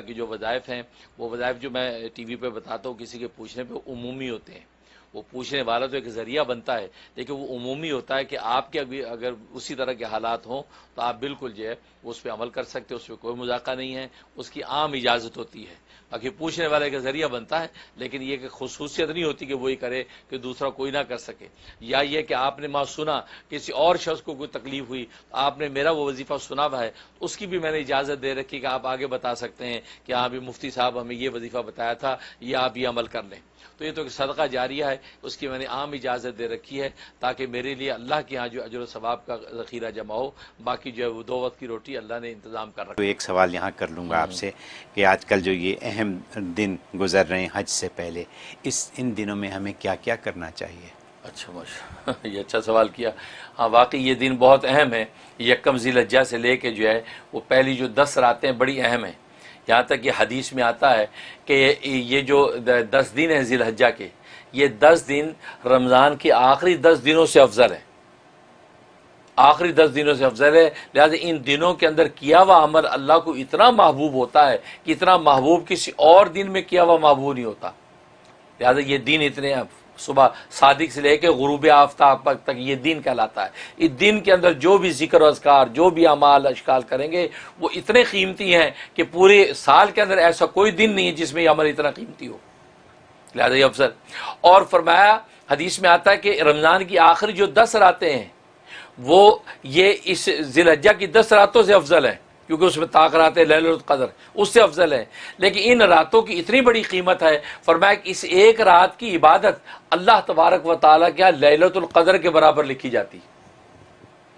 کہ جو وظائف ہیں وہ وظائف جو میں ٹی وی پہ بتاتا ہوں کسی کے پوچھنے پہ عمومی ہوتے ہیں. وہ پوچھنے والا تو ایک ذریعہ بنتا ہے لیکن وہ عمومی ہوتا ہے کہ آپ کے اگر اسی طرح کے حالات ہوں تو آپ بالکل جو ہے اس پہ عمل کر سکتے, اس پہ کوئی مذاقہ نہیں ہے, اس کی عام اجازت ہوتی ہے. باقی پوچھنے والے کا ذریعہ بنتا ہے لیکن یہ کہ خصوصیت نہیں ہوتی کہ وہی کرے کہ دوسرا کوئی نہ کر سکے. یا یہ کہ آپ نے سنا کسی اور شخص کو کوئی تکلیف ہوئی, آپ نے میرا وہ وظیفہ سنا ہوا ہے, اس کی بھی میں نے اجازت دے رکھی کہ آپ آگے بتا سکتے ہیں کہ ہاں بھی مفتی صاحب ہمیں یہ وظیفہ بتایا تھا, یہ آپ یہ عمل کر لیں. تو یہ تو کہ صدقہ جاریہ ہے, اس کی میں نے عام اجازت دے رکھی ہے تاکہ میرے لیے اللہ کے ہاں جو اجر و ثواب کا ذخیرہ جمع ہو. باقی جو ہے وہ 2 وقت کی روٹی اللہ نے انتظام کر رکھا. تو ایک سوال یہاں کر لوں گا آپ سے کہ آج کل جو یہ اہم دن گزر رہے ہیں حج سے پہلے, ان دنوں میں ہمیں کیا کیا کرنا چاہیے؟ اچھا ماشاء یہ اچھا سوال کیا. ہاں واقعی یہ دن بہت اہم ہے. یکم ذی الحجہ سے لے کے جو ہے وہ پہلی جو 10 راتیں بڑی اہم ہیں. یہاں تک کہ حدیث میں آتا ہے کہ یہ جو 10 دن ہیں ذی الحجہ کے, یہ 10 دن رمضان کے آخری 10 دنوں سے افضل ہیں, آخری 10 دنوں سے افضل ہے. لہٰذا ان دنوں کے اندر کیا ہوا عمل اللہ کو اتنا محبوب ہوتا ہے کہ اتنا محبوب کسی اور دن میں کیا ہوا محبوب نہیں ہوتا. لہٰذا یہ دن اتنے صبح صادق سے لے کے غروب آفتاب تک یہ دن کہلاتا ہے. اس دن کے اندر جو بھی ذکر و اذکار, جو بھی اعمال اشکال کریں گے وہ اتنے قیمتی ہیں کہ پورے سال کے اندر ایسا کوئی دن نہیں ہے جس میں یہ عمل اتنا قیمتی ہو. لہٰذا یہ افضل. اور فرمایا حدیث میں آتا ہے کہ رمضان کی آخری جو 10 راتیں ہیں وہ یہ اس ذی الحجہ کی 10 راتوں سے افضل ہے, کیونکہ اس میں طاق راتیں لیلۃ القدر اس سے افضل ہے. لیکن ان راتوں کی اتنی بڑی قیمت ہے, فرمایا کہ اس ایک رات کی عبادت اللہ تبارک و تعالیٰ کے لیلۃ القدر کے برابر لکھی جاتی.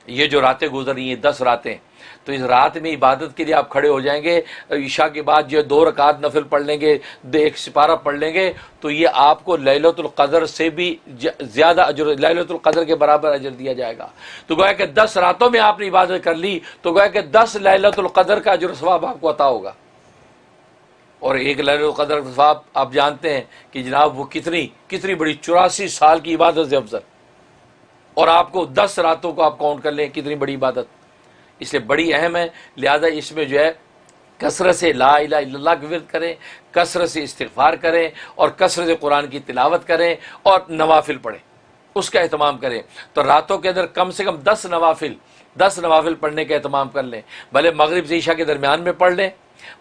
یہ جو راتیں گزر رہی ہیں 10 راتیں, تو اس رات میں عبادت کے لیے آپ کھڑے ہو جائیں گے, عشاء کے بعد جو 2 رکعت نفل پڑھ لیں گے, 1 سپارہ پڑھ لیں گے, تو یہ آپ کو لیلۃ القدر سے بھی زیادہ اجر, لیلۃ القدر کے برابر اجر دیا جائے گا. تو گویا کہ 10 راتوں میں آپ نے عبادت کر لی تو گویا کہ 10 لیلۃ القدر کا اجر و ثواب آپ کو عطا ہوگا. اور ایک لیلۃ القدر کا ثواب آپ جانتے ہیں کہ جناب وہ کتنی بڑی 84 سال کی عبادت سے افضل, اور آپ کو 10 راتوں کو آپ کاؤنٹ کر لیں کتنی بڑی عبادت, اس لیے بڑی اہم ہے. لہذا اس میں جو ہے کثرت سے لا الہ الا اللہ کا ورد کریں, کثرت سے استغفار کریں, اور کثرت سے قرآن کی تلاوت کریں, اور نوافل پڑھیں, اس کا اہتمام کریں. تو راتوں کے اندر کم سے کم 10 نوافل پڑھنے کا اہتمام کر لیں. بھلے مغرب سے عشاء کے درمیان میں پڑھ لیں,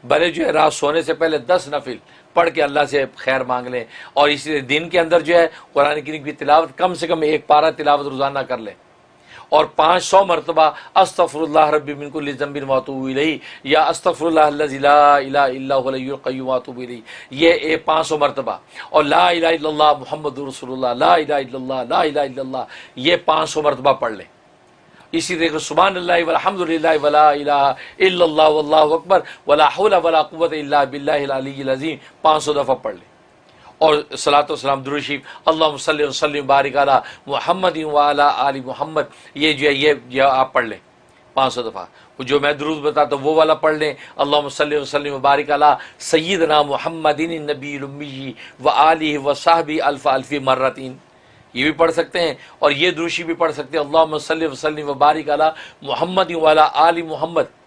بھلے جو ہے رات سونے سے پہلے 10 نفل پڑھ کے اللہ سے خیر مانگ لیں. اور اسی دن کے اندر جو ہے قرآن کریم کی تلاوت کم سے کم 1 پارہ تلاوت روزانہ کر لیں, اور 500 مرتبہ استغفر اللہ ربی من کل ذنب واتوب الیہ, یا استغفر اللہ الذی لا الہ الا هو الحی القیوم واتوب الیہ, یہ 500 مرتبہ. اور لا الہ الا اللہ محمد رسول اللہ, لا الہ الا اللہ, لا الہ الا اللہ, یہ 500 مرتبہ پڑھ لیں. اسی طریقے سبحان اللہ والحمد للہ ولا الہ الا اللہ واللہ اکبر ولا حول ولا قوت الا باللہ العلی العظیم 500 دفعہ پڑھ لیں. اور صلاۃ والسلام درود شریف اللہم صلی وسلم بارک علی محمد وعلی آل محمد, یہ جو ہے یہ آپ پڑھ لیں 500 دفعہ. جو میں درود بتاتا ہوں وہ والا پڑھ لیں, اللہم صلی وسلم بارک علی سیدنا محمد النبی الامی وآلہ وصحبہ الف الف مرتین, یہ بھی پڑھ سکتے ہیں. اور یہ درود شریف بھی پڑھ سکتے ہیں اللہم صلی وسلم وبارک علی محمد وعلی آل محمد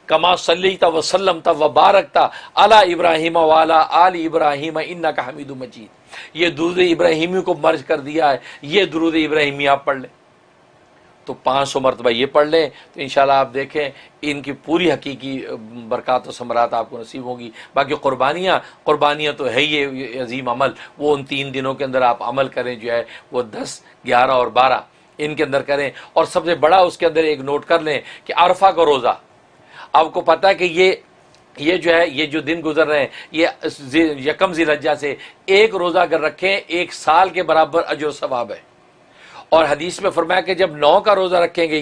کما صلیت وسلمت وبارکت علی ابراہیم وعلی آل ابراہیم انک حمید مجید. یہ درود ابراہیمی کو مرج کر دیا ہے, یہ درود ابراہیمی آپ پڑھ لیں. تو 500 مرتبہ یہ پڑھ لیں تو انشاءاللہ آپ دیکھیں ان کی پوری حقیقی برکات و ثمرات آپ کو نصیب ہوں گی. باقی قربانیاں تو ہے یہ عظیم عمل, وہ ان 3 دنوں کے اندر آپ عمل کریں, جو ہے وہ 10, 11 اور 12 ان کے اندر کریں. اور سب سے بڑا اس کے اندر ایک نوٹ کر لیں کہ عرفہ کا روزہ, آپ کو پتہ ہے کہ یہ جو ہے یہ جو دن گزر رہے ہیں یہ یکم ذی الحجہ سے, ایک روزہ اگر رکھیں 1 سال کے برابر اجر و ثواب ہے. اور حدیث میں فرمایا کہ جب 9 کا روزہ رکھیں گے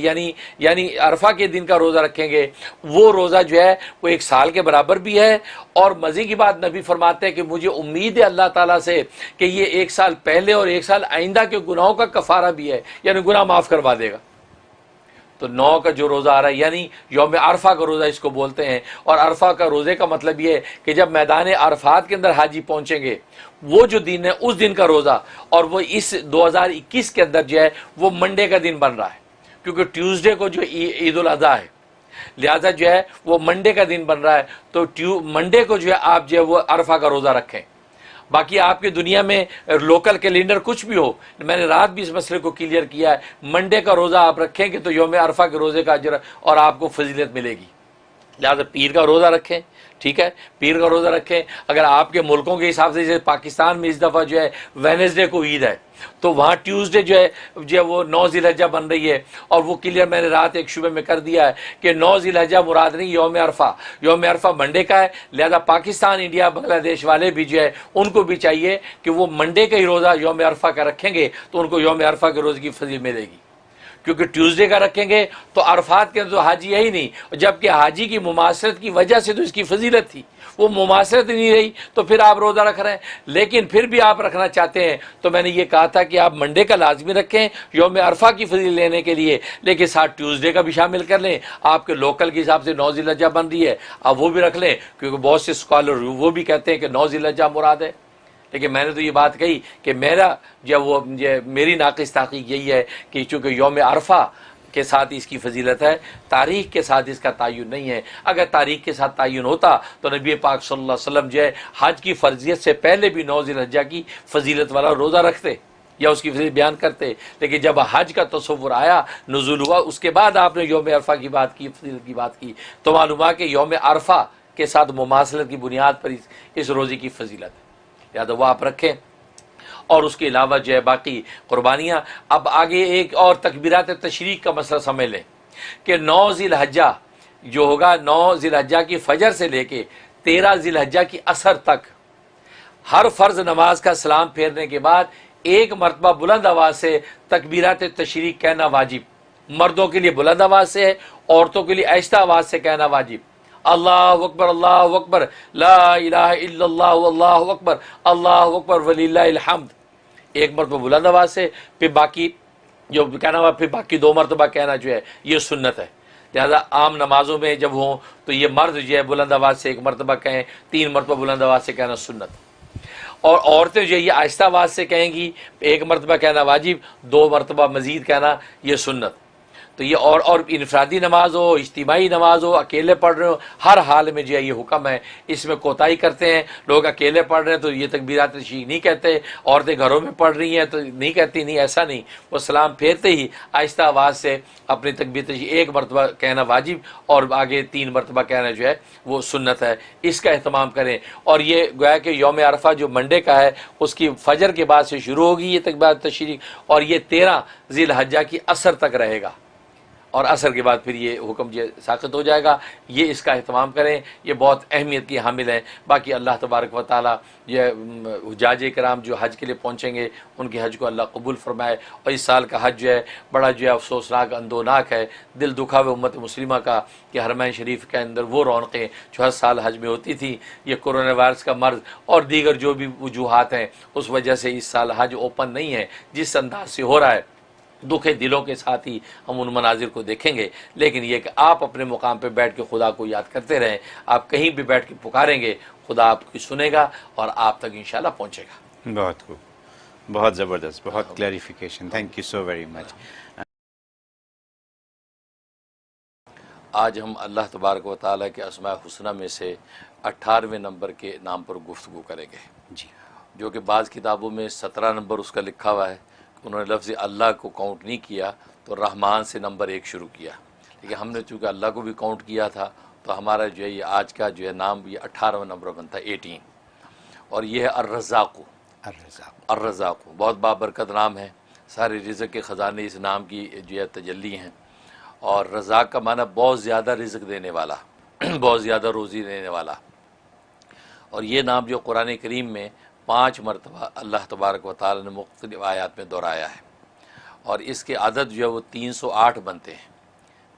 یعنی عرفہ کے دن کا روزہ رکھیں گے, وہ روزہ جو ہے وہ 1 سال کے برابر بھی ہے. اور مزے کی بات نبی فرماتے ہیں کہ مجھے امید ہے اللہ تعالیٰ سے کہ یہ 1 سال پہلے اور 1 سال آئندہ کے گناہوں کا کفارہ بھی ہے, یعنی گناہ معاف کروا دے گا. تو 9 کا جو روزہ آ رہا ہے یعنی یوم عرفہ کا روزہ اس کو بولتے ہیں. اور عرفہ کا روزے کا مطلب یہ ہے کہ جب میدان عرفات کے اندر حاجی پہنچیں گے, وہ جو دن ہے اس دن کا روزہ, اور وہ اس 2021 کے اندر جو ہے وہ منڈے کا دن بن رہا ہے, کیونکہ ٹیوزڈے کو جو عید الاضحیٰ ہے, لہٰذا جو ہے وہ منڈے کا دن بن رہا ہے تو منڈے کو جو ہے آپ جو ہے وہ عرفہ کا روزہ رکھیں. باقی آپ کی دنیا میں لوکل کیلنڈر کچھ بھی ہو، میں نے رات بھی اس مسئلے کو کلیئر کیا ہے، منڈے کا روزہ آپ رکھیں گے تو یوم عرفہ کے روزے کا اجر اور آپ کو فضیلت ملے گی. لہٰذا پیر کا روزہ رکھیں، ٹھیک ہے، پیر کا روزہ رکھیں. اگر آپ کے ملکوں کے حساب سے جیسے پاکستان میں اس دفعہ جو ہے وینسڈے کو عید ہے تو وہاں ٹیوزڈے جو ہے وہ 9 ذی الحجہ بن رہی ہے، اور وہ کلیئر میں نے رات ایک شعبے میں کر دیا ہے کہ 9 ذی الحجہ مراد نہیں، یوم عرفہ. یوم عرفہ منڈے کا ہے، لہذا پاکستان، انڈیا، بنگلہ دیش والے بھی جو ہے ان کو بھی چاہیے کہ وہ منڈے کا ہی روزہ یوم عرفہ کا رکھیں گے تو ان کو یوم عرفہ کے روزے کی فضیلت ملے گی. کیونکہ ٹیوزڈے کا رکھیں گے تو عرفات کے تو حاجی ہے ہی نہیں، جبکہ حاجی کی مماثلت کی وجہ سے تو اس کی فضیلت تھی، وہ مماثلت نہیں رہی تو پھر آپ روزہ رکھ رہے ہیں. لیکن پھر بھی آپ رکھنا چاہتے ہیں تو میں نے یہ کہا تھا کہ آپ منڈے کا لازمی رکھیں یوم عرفہ کی فضیلت لینے کے لیے، لیکن ساتھ ٹیوزڈے کا بھی شامل کر لیں. آپ کے لوکل کے حساب سے 9 ذی الحجہ بن رہی ہے، آپ وہ بھی رکھ لیں، کیونکہ بہت سے اسکالر وہ بھی کہتے ہیں کہ 9 ذی الحجہ مراد ہے. لیکن میں نے تو یہ بات کہی کہ میری ناقص تحقیق یہی ہے کہ چونکہ یوم عرفہ کے ساتھ اس کی فضیلت ہے، تاریخ کے ساتھ اس کا تعین نہیں ہے. اگر تاریخ کے ساتھ تعین ہوتا تو نبی پاک صلی اللہ علیہ وسلم جو ہے حج کی فرضیت سے پہلے بھی 9 ذی الحجہ کی فضیلت والا روزہ رکھتے یا اس کی فضیلت بیان کرتے. لیکن جب حج کا تصور آیا، نزول ہوا، اس کے بعد آپ نے یوم عرفہ کی بات کی، فضیلت کی بات کی، تو معلوم ہوا کہ یوم عرفہ کے ساتھ مماثلت کی بنیاد پر اس روزے کی فضیلت ہے. لہٰذا وہ آپ رکھیں. اور اس کے علاوہ جو ہے باقی قربانیاں. اب آگے ایک اور تکبیرات تشریق کا مسئلہ سمجھ لیں کہ 9 ذی الحجہ جو ہوگا، 9 ذی الحجہ کی فجر سے لے کے 13 ذی الحجہ کی عصر تک ہر فرض نماز کا سلام پھیرنے کے بعد ایک مرتبہ بلند آواز سے تکبیرات تشریق کہنا واجب. مردوں کے لیے بلند آواز سے ہے، عورتوں کے لیے آہستہ آواز سے کہنا واجب. اللہ اکبر، اللہ اکبر، لا الہ الا اللہ، اللہ اکبر، اللہ اکبر وللہ الحمد، ایک مرتبہ بلند آواز سے. پھر باقی جو کہنا ہوا پھر باقی 2 مرتبہ کہنا جو ہے یہ سنت ہے. لہذا عام نمازوں میں جب ہوں تو یہ مرد جو ہے بلند آواز سے 1 مرتبہ کہیں، 3 مرتبہ بلند آواز سے کہنا سنت. اور عورتیں جو ہے یہ آہستہ آواز سے کہیں گی، 1 مرتبہ کہنا واجب، 2 مرتبہ مزید کہنا یہ سنت. تو یہ اور انفرادی نماز ہو، اجتماعی نماز ہو، اکیلے پڑھ رہے ہو، ہر حال میں جو ہے یہ حکم ہے. اس میں کوتاہی کرتے ہیں لوگ، اکیلے پڑھ رہے ہیں تو یہ تکبیرات تشریق نہیں کہتے، عورتیں گھروں میں پڑھ رہی ہیں تو نہیں کہتی. نہیں، ایسا نہیں. وہ سلام پھیرتے ہی آہستہ آواز سے اپنی تکبیر تشریق 1 مرتبہ کہنا واجب اور آگے 3 مرتبہ کہنا جو ہے وہ سنت ہے. اس کا اہتمام کریں. اور یہ گویا کہ یوم عرفہ جو منڈے کا ہے اس کی فجر کے بعد سے شروع ہوگی یہ تکبیرات تشریق، اور یہ 13 ذی الحجہ کی عصر تک رہے گا، اور عصر کے بعد پھر یہ حکم جو ساقط ہو جائے گا. یہ اس کا اہتمام کریں، یہ بہت اہمیت کی حامل ہیں. باقی اللہ تبارک و تعالیٰ یہ حجاج کرام جو حج کے لیے پہنچیں گے ان کے حج کو اللہ قبول فرمائے. اور اس سال کا حج جو ہے بڑا جو ہے افسوسناک، اندوناک ہے. دل دکھا ہوئے امت مسلمہ کا کہ حرمین شریف کے اندر وہ رونقیں جو ہر سال حج میں ہوتی تھیں، یہ کورونا وائرس کا مرض اور دیگر جو بھی وجوہات ہیں اس وجہ سے اس سال حج اوپن نہیں ہے. جس انداز سے ہو رہا ہے دکھے دلوں کے ساتھ ہی ہم ان مناظر کو دیکھیں گے. لیکن یہ کہ آپ اپنے مقام پہ بیٹھ کے خدا کو یاد کرتے رہیں. آپ کہیں بھی بیٹھ کے پکاریں گے خدا آپ کی سنے گا اور آپ تک انشاءاللہ پہنچے گا. بہت خوب، بہت زبردست، بہت clarification. Thank you so very much. آج ہم اللہ تبارک و تعالیٰ کے اسماء الحسنہ میں سے 18ویں نمبر کے نام پر گفتگو کریں گے، جی، جو کہ بعض کتابوں میں 17 نمبر اس کا لکھا ہوا ہے. انہوں نے لفظ اللہ کو کاؤنٹ نہیں کیا تو رحمان سے نمبر 1 شروع کیا. لیکن ہم نے چونکہ اللہ کو بھی کاؤنٹ کیا تھا تو ہمارا جو ہے یہ آج کا جو ہے نام یہ 18واں نمبر بنتا ہے، 18. اور یہ ہے الرزاق. الرزاق بہت بابرکت نام ہے. سارے رزق کے خزانے اس نام کی جو ہے تجلی ہیں. اور رزاق کا معنی بہت زیادہ رزق دینے والا، بہت زیادہ روزی دینے والا. اور یہ نام جو قرآن کریم میں 5 مرتبہ اللہ تبارک و تعالی نے مختلف آیات میں دہرایا ہے. اور اس کے عدد جو ہے وہ 308 بنتے ہیں،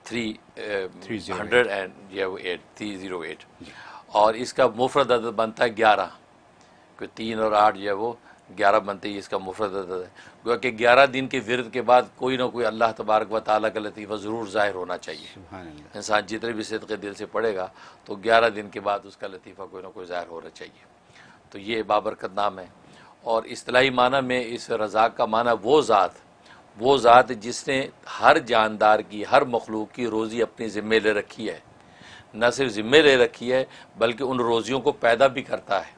308. اور اس کا مفرد عدد بنتا ہے 11، کہ 3 اور 8 جو ہے وہ 11 بنتے ہی اس کا مفرد عدد ہے. گویا کہ 11 دن کے ورد کے بعد کوئی نہ کوئی اللہ تبارک و تعالیٰ کا لطیفہ ضرور ظاہر ہونا چاہیے. انسان جتنے بھی صدقے دل سے پڑھے گا تو 11 دن کے بعد اس کا لطیفہ کوئی نہ کوئی ظاہر ہونا چاہیے. تو یہ بابرکت نام ہے. اور اصطلاحی معنی میں اس رزاق کا معنی وہ ذات وہ ذات جس نے ہر جاندار کی، ہر مخلوق کی روزی اپنی ذمے لے رکھی ہے، نہ صرف ذمے لے رکھی ہے بلکہ ان روزیوں کو پیدا بھی کرتا ہے،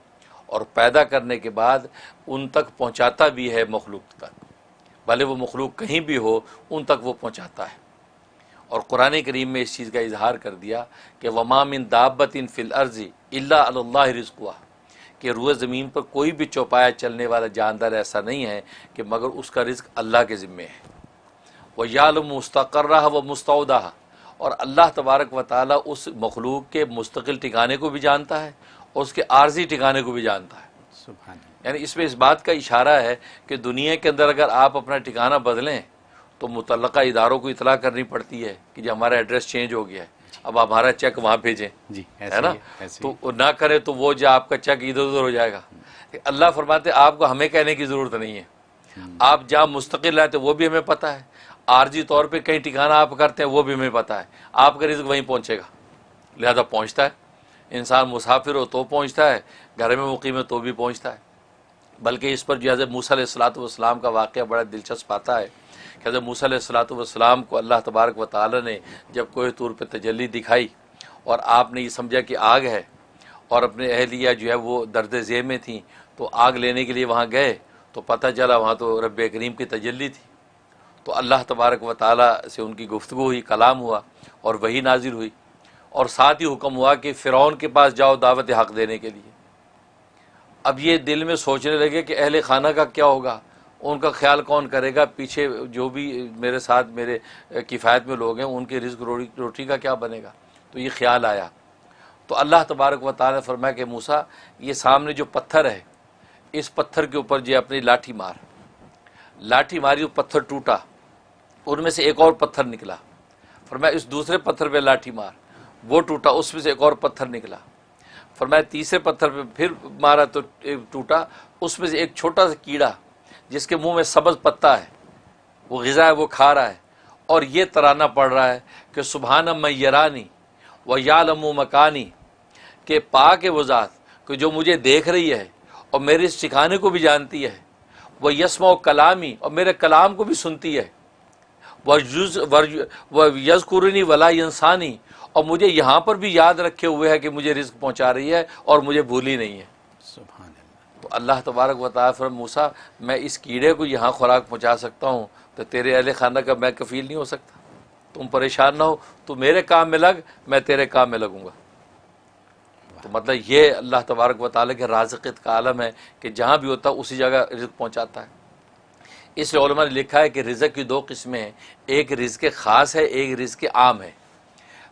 اور پیدا کرنے کے بعد ان تک پہنچاتا بھی ہے مخلوق تک، بھلے وہ مخلوق کہیں بھی ہو ان تک وہ پہنچاتا ہے۔ اور قرآن کریم میں اس چیز کا اظہار کر دیا کہ وما من دابۃ فی الارض الا علی اللہ رزقها، کہ روئے زمین پر کوئی بھی چوپایا چلنے والا جاندار ایسا نہیں ہے کہ مگر اس کا رزق اللہ کے ذمے ہے۔ وَيَعْلَمُ مُسْتَقَرَّهَا وَمُسْتَوْدَعَهَا، اور اللہ تبارک و تعالیٰ اس مخلوق کے مستقل ٹھکانے کو بھی جانتا ہے اور اس کے عارضی ٹھکانے کو بھی جانتا ہے۔ سبحان اللہ۔ یعنی اس میں اس بات کا اشارہ ہے کہ دنیا کے اندر اگر آپ اپنا ٹھکانہ بدلیں تو متعلقہ اداروں کو اطلاع کرنی پڑتی ہے کہ جی ہمارا ایڈریس چینج ہو گیا ہے، اب ہمارا چیک وہاں بھیجیں، جی ہے نا؟ تو نہ کرے تو وہ جو آپ کا چیک ادھر ادھر ہو جائے گا۔ اللہ فرماتے آپ کو ہمیں کہنے کی ضرورت نہیں ہے، آپ جہاں مستقل رہتے وہ بھی ہمیں پتہ ہے، عارضی طور پہ کہیں ٹھکانہ آپ کرتے ہیں وہ بھی ہمیں پتہ ہے، آپ کا رزق وہیں پہنچے گا، لہذا پہنچتا ہے۔ انسان مسافر ہو تو پہنچتا ہے، گھر میں مقیم ہے تو بھی پہنچتا ہے۔ بلکہ اس پر جو حضرت موسیٰ علیہ السلام کا واقعہ بڑا دلچسپ آتا ہے کہ حضرت موسیٰ علیہ السلام کو اللہ تبارک و تعالی نے جب کوہ طور پہ تجلی دکھائی اور آپ نے یہ سمجھا کہ آگ ہے، اور اپنے اہلیہ جو ہے وہ درد ذیل میں تھیں، تو آگ لینے کے لیے وہاں گئے تو پتہ چلا وہاں تو رب کریم کی تجلی تھی، تو اللہ تبارک و تعالی سے ان کی گفتگو ہوئی، کلام ہوا اور وحی نازل ہوئی، اور ساتھ ہی حکم ہوا کہ فرعون کے پاس جاؤ دعوت حق دینے کے لیے۔ اب یہ دل میں سوچنے لگے کہ اہل خانہ کا کیا ہوگا، ان کا خیال کون کرے گا، پیچھے جو بھی میرے ساتھ میرے کفایت میں لوگ ہیں ان کے رزق روٹی کا کیا بنے گا، تو یہ خیال آیا۔ تو اللہ تبارک و تعالی نے فرمایا کہ موسیٰ یہ سامنے جو پتھر ہے اس پتھر کے اوپر جو اپنی لاٹھی مار، لاٹھی ماری، وہ پتھر ٹوٹا، ان میں سے ایک اور پتھر نکلا، فرمایا اس دوسرے پتھر پہ لاٹھی مار، وہ ٹوٹا، اس میں سے ایک اور پتھر نکلا، فرمایا تیسرے پتھر پہ پھر مارا تو ٹوٹا، اس میں سے ایک چھوٹا سا کیڑا جس کے منہ میں سبز پتا ہے، وہ غذا ہے وہ کھا رہا ہے، اور یہ ترانہ پڑھ رہا ہے کہ سبحان من یرانی و یعلم مکانی، کہ پاک ہے وہ ذات کہ جو مجھے دیکھ رہی ہے اور میرے اس ٹھکانے کو بھی جانتی ہے، وہ یسمع کلامی، اور میرے کلام کو بھی سنتی ہے، وہ یذکرنی ولا ینسانی، اور مجھے یہاں پر بھی یاد رکھے ہوئے ہے کہ مجھے رزق پہنچا رہی ہے اور مجھے بھولی نہیں ہے۔ سبحان اللہ۔ تو اللہ تبارک و تعالیٰ فرمایا موسیٰ میں اس کیڑے کو یہاں خوراک پہنچا سکتا ہوں تو تیرے اہل خانہ کا میں کفیل نہیں ہو سکتا، تم پریشان نہ ہو، تو میرے کام میں لگ، میں تیرے کام میں لگوں گا۔ تو مطلب یہ اللہ تبارک و تعالیٰ کے رازقیت کا عالم ہے کہ جہاں بھی ہوتا ہے اسی جگہ رزق پہنچاتا ہے۔ اس لیے علماء نے لکھا ہے کہ رزق کی دو قسمیں ہیں، ایک رزق خاص ہے، ایک رزق عام ہے۔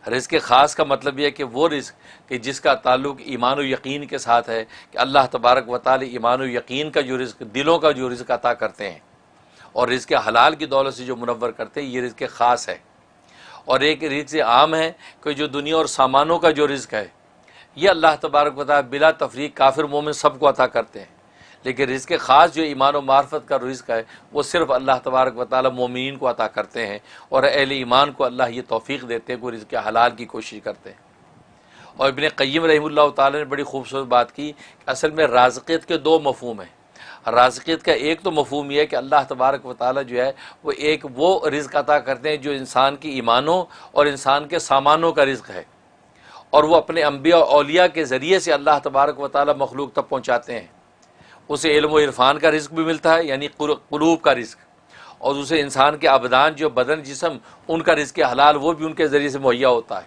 رزق خاص کا مطلب یہ ہے کہ وہ رزق کہ جس کا تعلق ایمان و یقین کے ساتھ ہے، کہ اللہ تبارک و تعالی ایمان و یقین کا جو رزق، دلوں کا جو رزق عطا کرتے ہیں اور رزق حلال کی دولت سے جو منور کرتے ہیں، یہ رزق خاص ہے۔ اور ایک رزق عام ہے کہ جو دنیا اور سامانوں کا جو رزق ہے، یہ اللہ تبارک و تعالی بلا تفریق کافر مومن سب کو عطا کرتے ہیں، لیکن رزق خاص جو ایمان و معرفت کا رزق ہے وہ صرف اللہ تبارک و تعالی مومنین کو عطا کرتے ہیں، اور اہل ایمان کو اللہ یہ توفیق دیتے ہیں کہ وہ رزق حلال کی کوشش کرتے ہیں۔ اور ابن قیم رحمہ اللہ تعالی نے بڑی خوبصورت بات کی کہ اصل میں رازقیت کے دو مفہوم ہیں۔ رازقیت کا ایک تو مفہوم یہ ہے کہ اللہ تبارک و تعالی جو ہے وہ ایک وہ رزق عطا کرتے ہیں جو انسان کی ایمانوں اور انسان کے سامانوں کا رزق ہے، اور وہ اپنے انبیاء اور اولیاء کے ذریعے سے اللہ تبارک و تعالی مخلوق تک پہنچاتے ہیں۔ اسے علم و عرفان کا رزق بھی ملتا ہے، یعنی قلوب کا رزق، اور اسے انسان کے ابدان جو بدن جسم ان کا رزق حلال وہ بھی ان کے ذریعے سے مہیا ہوتا ہے،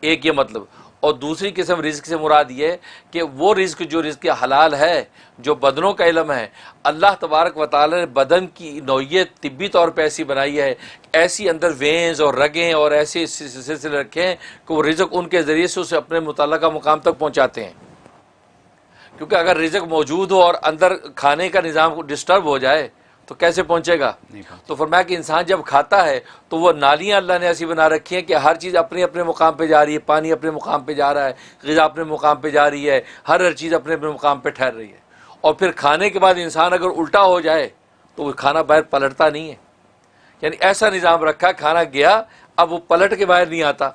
ایک یہ مطلب۔ اور دوسری قسم رزق سے مراد یہ ہے کہ وہ رزق جو رزق حلال ہے، جو بدنوں کا علم ہے، اللہ تبارک و تعالی نے بدن کی نوعیت طبی طور پہ ایسی بنائی ہے، ایسی اندر وینز اور رگیں اور ایسے سلسلے رکھے ہیں کہ وہ رزق ان کے ذریعے سے اسے اپنے متعلقہ مقام تک پہنچاتے ہیں۔ کیونکہ اگر رزق موجود ہو اور اندر کھانے کا نظام ڈسٹرب ہو جائے تو کیسے پہنچے گا؟ تو فرمایا کہ انسان جب کھاتا ہے تو وہ نالیاں اللہ نے ایسی بنا رکھی ہیں کہ ہر چیز اپنے اپنے مقام پہ جا رہی ہے، پانی اپنے مقام پہ جا رہا ہے، غذا اپنے مقام پہ جا رہی ہے، ہر چیز اپنے اپنے مقام پہ ٹھہر رہی ہے۔ اور پھر کھانے کے بعد انسان اگر الٹا ہو جائے تو وہ کھانا باہر پلٹتا نہیں ہے، یعنی ایسا نظام رکھا، کھانا گیا اب وہ پلٹ کے باہر نہیں آتا۔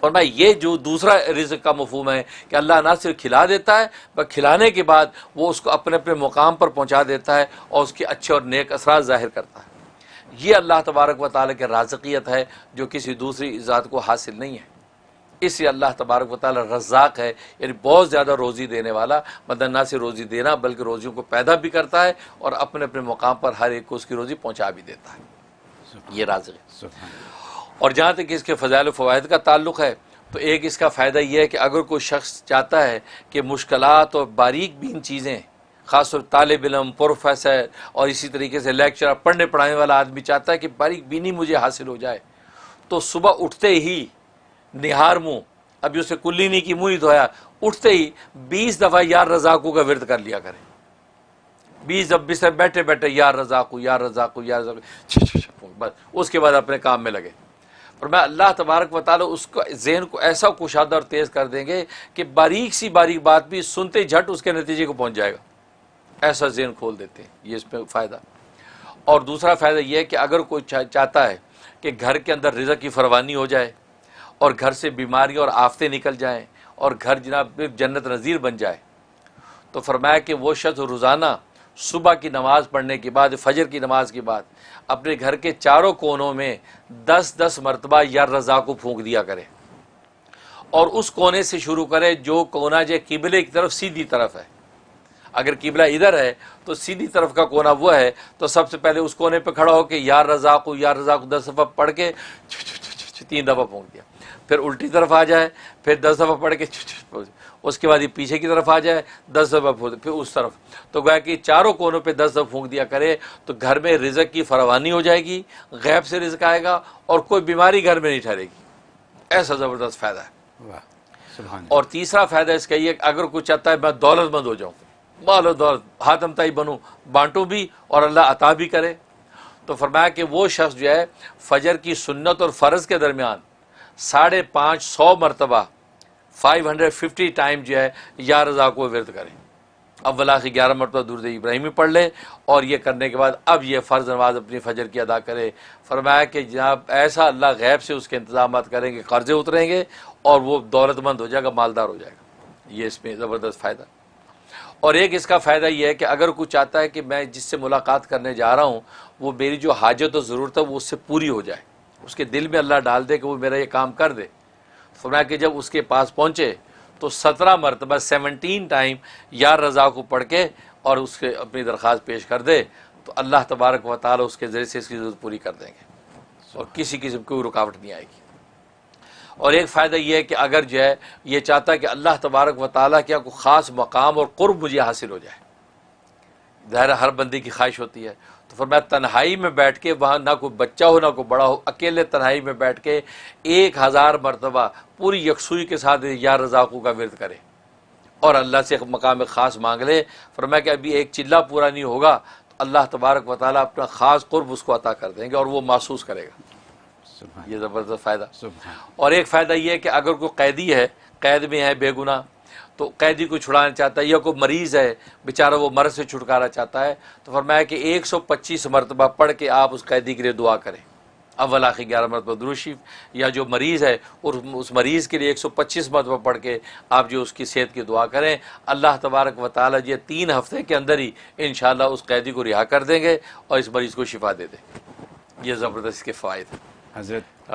فرمایا یہ جو دوسرا رزق کا مفہوم ہے کہ اللہ نہ صرف کھلا دیتا ہے بلکہ کھلانے کے بعد وہ اس کو اپنے اپنے مقام پر پہنچا دیتا ہے اور اس کے اچھے اور نیک اثرات ظاہر کرتا ہے۔ یہ اللہ تبارک و تعالیٰ کی رازقیت ہے جو کسی دوسری ذات کو حاصل نہیں ہے. اس لیے اللہ تبارک و تعالیٰ رزاق ہے، یعنی بہت زیادہ روزی دینے والا، مطلب نہ صرف روزی دینا بلکہ روزیوں کو پیدا بھی کرتا ہے اور اپنے اپنے مقام پر ہر ایک کو اس کی روزی پہنچا بھی دیتا ہے. یہ رازق ہے. اور جہاں تک اس کے فضائل و فوائد کا تعلق ہے تو ایک اس کا فائدہ یہ ہے کہ اگر کوئی شخص چاہتا ہے کہ مشکلات اور باریک بین چیزیں، خاص طور طالب علم، پروفیسر اور اسی طریقے سے لیکچرر، پڑھنے پڑھانے والا آدمی چاہتا ہے کہ باریک بینی مجھے حاصل ہو جائے، تو صبح اٹھتے ہی نہار منہ، ابھی اسے کلی نہیں کی، منہ نہیں دھویا، اٹھتے ہی 20 دفعہ یا رزاقو کا ورد کر لیا کرے. 20 دفعہ سے بیٹھے بیٹھے یا رزاقو یا رزاقو یا رزاقو، بس اس کے بعد اپنے کام میں لگے. اور میں اللہ تبارک و تعالیٰ اس کو ذہن کو ایسا کشادہ اور تیز کر دیں گے کہ باریک سی باریک بات بھی سنتے جھٹ اس کے نتیجے کو پہنچ جائے گا. ایسا ذہن کھول دیتے ہیں. یہ اس میں فائدہ. اور دوسرا فائدہ یہ ہے کہ اگر کوئی چاہتا ہے کہ گھر کے اندر رزق کی فراوانی ہو جائے اور گھر سے بیماریاں اور آفتیں نکل جائیں اور گھر جناب جنت نظیر بن جائے، تو فرمایا کہ وہ شخص روزانہ صبح کی نماز پڑھنے کے بعد، فجر کی نماز کے بعد اپنے گھر کے چاروں کونوں میں 10 مرتبہ یا رضا کو پھونک دیا کرے، اور اس کونے سے شروع کرے جو کونا جو قبلے کی طرف سیدھی طرف ہے. اگر قبلہ ادھر ہے تو سیدھی طرف کا کونا وہ ہے، تو سب سے پہلے اس کونے پہ کھڑا ہو کے یا رزاق 10 دفعہ پڑھ کے 3 دفعہ پھونک دیا. پھر الٹی طرف آ جائے، پھر 10 دفعہ پڑھ کے، اس کے بعد یہ پیچھے کی طرف آ جائے 10 دفعہ پھونک، پھر اس طرف. تو گویا کہ چاروں کونوں پہ 10 دفعہ پھونک دیا کرے تو گھر میں رزق کی فراوانی ہو جائے گی، غیب سے رزق آئے گا اور کوئی بیماری گھر میں نہیں ٹھہرے گی. ایسا زبردست فائدہ ہے. واہ سبحان. اور تیسرا فائدہ اس کا یہ کہ اگر کوئی چاہتا ہے میں دولت مند ہو جاؤں، مال و دولت ہاتم تائی بنوں، بانٹوں بھی اور اللہ عطا بھی کرے، تو فرمایا کہ وہ شخص جو ہے فجر کی سنت اور فرض کے درمیان 550 مرتبہ 550 ٹائم جو ہے یا رضا کو ورد کرے. اول آخر 11 مرتبہ درود ابراہیمی پڑھ لے، اور یہ کرنے کے بعد اب یہ فرض نماز اپنی فجر کی ادا کرے. فرمایا کہ جناب ایسا اللہ غیب سے اس کے انتظامات کریں گے، قرضے اتریں گے اور وہ دولت مند ہو جائے گا، مالدار ہو جائے گا. یہ اس میں زبردست فائدہ. اور ایک اس کا فائدہ یہ ہے کہ اگر کوئی چاہتا ہے کہ میں جس سے ملاقات کرنے جا رہا ہوں وہ میری جو حاجت و ضرورت ہے وہ اس سے پوری ہو جائے، اس کے دل میں اللہ ڈال دے کہ وہ میرا یہ کام کر دے. فرمایا کہ جب اس کے پاس پہنچے تو 17 مرتبہ 17 ٹائم یا رضا کو پڑھ کے اور اس کے اپنی درخواست پیش کر دے تو اللہ تبارک و تعالی اس کے ذریعے سے اس کی ضرورت پوری کر دیں گے اور کسی قسم کی کوئی رکاوٹ نہیں آئے گی. اور ایک فائدہ یہ ہے کہ اگر جو ہے یہ چاہتا ہے کہ اللہ تبارک و تعالیٰ کیا کوئی خاص مقام اور قرب مجھے حاصل ہو جائے، ظاہر ہر بندے کی خواہش ہوتی ہے، تو فرمایا تنہائی میں بیٹھ کے، وہاں نہ کوئی بچہ ہو نہ کوئی بڑا ہو، اکیلے تنہائی میں بیٹھ کے 1000 مرتبہ پوری یکسوئی کے ساتھ یا رزاقوں کا ورد کرے اور اللہ سے مقام خاص مانگ لے. فرمایا کہ ابھی ایک چلہ پورا نہیں ہوگا تو اللہ تبارک و تعالیٰ اپنا خاص قرب اس کو عطا کر دیں گے اور وہ محسوس کرے گا. یہ زبردست فائدہ. اور ایک فائدہ یہ ہے کہ اگر کوئی قیدی ہے، قید میں ہے بے گناہ، تو قیدی کو چھڑانا چاہتا ہے، یا کوئی مریض ہے بیچارہ وہ مرض سے چھٹکارا چاہتا ہے، تو فرمایا کہ 125 مرتبہ پڑھ کے آپ اس قیدی کے لیے دعا کریں. اول آخر 11 مرتبہ درود شریف، یا جو مریض ہے اور اس مریض کے لیے 125 مرتبہ پڑھ کے آپ جو اس کی صحت کی دعا کریں. اللہ تبارک و تعالیٰ یہ 3 ہفتے کے اندر ہی انشاءاللہ اس قیدی کو رہا کر دیں گے اور اس مریض کو شفا دے دیں. یہ زبردست کے فوائد حضرت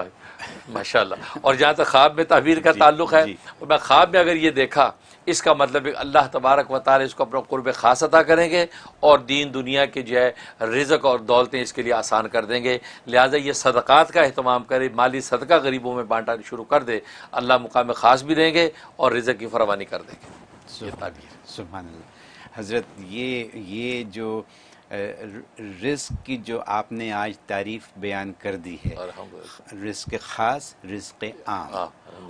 ماشاءاللہ. اور جہاں تک خواب میں تعبیر کا تعلق ہے، اور میں خواب میں اگر یہ دیکھا، اس کا مطلب ہے اللہ تبارک و تعالی اس کو اپنا قرب خاص عطا کریں گے اور دین دنیا کے جو ہے رزق اور دولتیں اس کے لیے آسان کر دیں گے. لہٰذا یہ صدقات کا اہتمام کرے، مالی صدقہ غریبوں میں بانٹنا شروع کر دے، اللہ مقام خاص بھی دیں گے اور رزق کی فراوانی کر دیں گے. یہ تعبیر. سبحان اللہ. حضرت یہ جو رزق کی جو آپ نے آج تعریف بیان کر دی ہے، رزق خاص، رزق عام،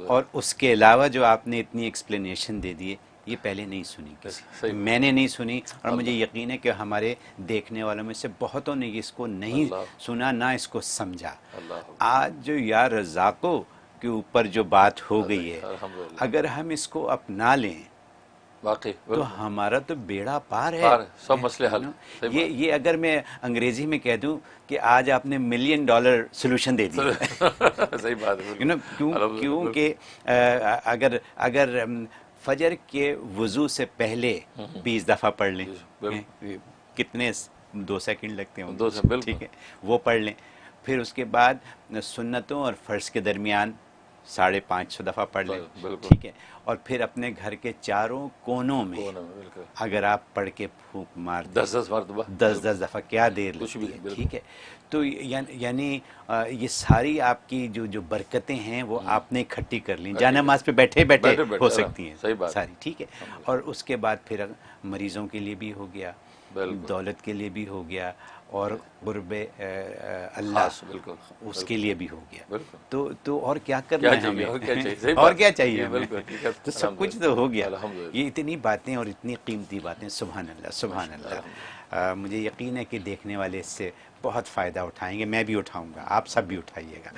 اور اس کے علاوہ جو آپ نے اتنی ایکسپلینیشن دے دی ہے، یہ پہلے نہیں سنی کسی، میں نے نہیں سنی، اور مجھے یقین ہے کہ ہمارے دیکھنے والوں میں سے بہتوں نے اس کو نہیں سنا، نہ اس کو سمجھا. آج جو یا رزاقوں کے اوپر جو بات ہو گئی ہے، اگر ہم اس کو اپنا لیں واقعی تو ہمارا تو بیڑا پار ہے، سب مسئلے حل. یہ اگر میں انگریزی میں کہہ دوں کہ آج آپ نے $1 ملین سولوشن دے دیا. صحیح بات ہے. کیونکہ اگر فجر کے وضو سے پہلے 20 دفعہ پڑھ لیں، کتنے 2 سیکنڈ لگتے ہیں 2 سیکنڈ، ٹھیک ہے، وہ پڑھ لیں. پھر اس کے بعد سنتوں اور فرض کے درمیان 550 دفعہ پڑھ لیں، ٹھیک ہے. اور پھر اپنے گھر کے چاروں کونوں میں اگر آپ پڑھ کے پھونک مار 10 مرتبہ 10 دفعہ کیا دیر لگتی ہے، ٹھیک ہے. تو یعنی یہ ساری آپ کی جو برکتیں ہیں وہ آپ نے اکٹھی کر لیں، جا نماز پہ بیٹھے بیٹھے ہو سکتی ہیں ساری، ٹھیک ہے. اور اس کے بعد پھر مریضوں کے لیے بھی ہو گیا، دولت کے لیے بھی ہو گیا، اور قرب اللہ اس کے لیے بھی ہو گیا. تو اور کیا کرنا ہے ہمیں، اور کیا چاہیے ہمیں، تو سب کچھ تو ہو گیا. یہ اتنی باتیں اور اتنی قیمتی باتیں، سبحان اللہ سبحان اللہ. مجھے یقین ہے کہ دیکھنے والے اس سے بہت فائدہ اٹھائیں گے، میں بھی اٹھاؤں گا، آپ سب بھی اٹھائیے گا.